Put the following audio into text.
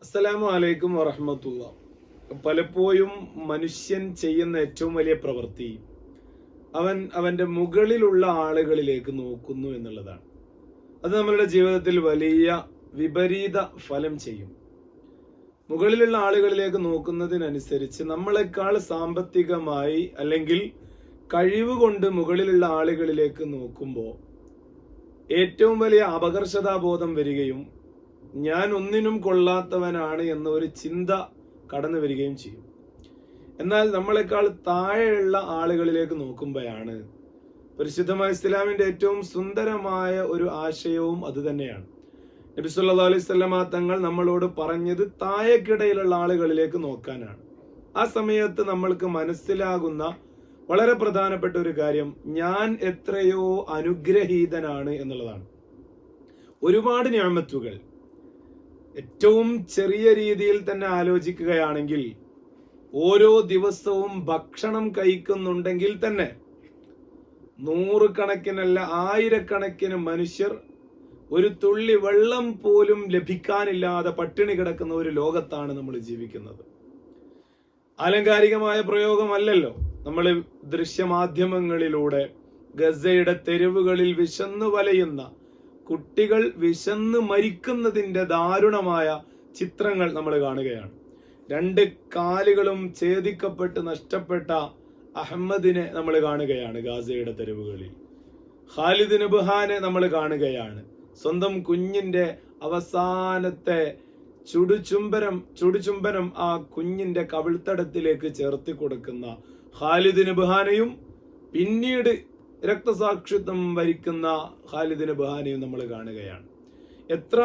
അസ്സലാമു അലൈക്കും വറഹ്മത്തുള്ളാ. പലപ്പോഴും മനുഷ്യൻ ചെയ്യുന്ന ഏറ്റവും വലിയ പ്രവൃത്തി അവന്റെ മുകളിലുള്ള ആളുകളിലേക്ക് നോക്കുന്നു എന്നുള്ളതാണ്. അത് നമ്മളുടെ ജീവിതത്തിൽ വലിയ വിപരീത ഫലം ചെയ്യും. മുകളിലുള്ള ആളുകളിലേക്ക് നോക്കുന്നതിനനുസരിച്ച് നമ്മളെക്കാൾ സാമ്പത്തികമായി അല്ലെങ്കിൽ കഴിവ് കൊണ്ട് മുകളിലുള്ള ആളുകളിലേക്ക് നോക്കുമ്പോൾ ഏറ്റവും വലിയ അപകർഷതാബോധം വരികയും ഞാൻ ഒന്നിനും കൊള്ളാത്തവനാണ് എന്ന ഒരു ചിന്ത കടന്നു വരികയും ചെയ്യും. എന്നാൽ നമ്മളെക്കാൾ താഴെയുള്ള ആളുകളിലേക്ക് നോക്കുമ്പോഴാണ് പരിശുദ്ധമായ ഇസ്ലാമിന്റെ ഏറ്റവും സുന്ദരമായ ഒരു ആശയവും അത് തന്നെയാണ്. നബി സല്ലല്ലാഹു അലൈഹി വസല്ലമ തങ്ങൾ നമ്മളോട് പറഞ്ഞത് താഴെക്കിടയിലുള്ള ആളുകളിലേക്ക് നോക്കാനാണ്. ആ സമയത്ത് നമ്മൾക്ക് മനസ്സിലാകുന്ന വളരെ പ്രധാനപ്പെട്ട ഒരു കാര്യം ഞാൻ എത്രയോ അനുഗ്രഹീതനാണ് എന്നുള്ളതാണ്. ഒരുപാട് നിഅമത്തുകൾ ഏറ്റവും ചെറിയ രീതിയിൽ തന്നെ ആലോചിക്കുകയാണെങ്കിൽ ഓരോ ദിവസവും ഭക്ഷണം കഴിക്കുന്നുണ്ടെങ്കിൽ തന്നെ നൂറുകണക്കിനല്ല ആയിരക്കണക്കിന് മനുഷ്യർ ഒരു തുള്ളി വെള്ളം പോലും ലഭിക്കാനില്ലാതെ പട്ടിണി കിടക്കുന്ന ഒരു ലോകത്താണ് നമ്മൾ ജീവിക്കുന്നത്. ആലങ്കാരികമായ പ്രയോഗമല്ലല്ലോ. നമ്മൾ ദൃശ്യമാധ്യമങ്ങളിലൂടെ ഗസയുടെ തെരുവുകളിൽ വിശന്നു വലയുന്ന കുട്ടികൾ വിശന്ന് മരിക്കുന്നതിന്റെ ദാരുണമായ ചിത്രങ്ങൾ നമ്മൾ കാണുകയാണ്. 2 കാലുകളും ഛേദിക്കപ്പെട്ട് നഷ്ടപ്പെട്ട അഹമ്മദിനെ നമ്മൾ കാണുകയാണ് ഗാസയുടെ തെരുവുകളിൽ. ഖാലിദ് നബ്ഹാനെ നമ്മൾ കാണുകയാണ്. സ്വന്തം കുഞ്ഞിന്റെ അവസാനത്തെ ചുടുചുംബനം ആ കുഞ്ഞിന്റെ കവിൾത്തടത്തിലേക്ക് ചേർത്തി കൊടുക്കുന്ന ഖാലിദ് നബ്ഹാനെയും പിന്നീട് രക്തസാക്ഷിത്വം വരിക്കുന്ന ഖാലിദ് നബ്ഹാനെയും നമ്മൾ കാണുകയാണ്. എത്ര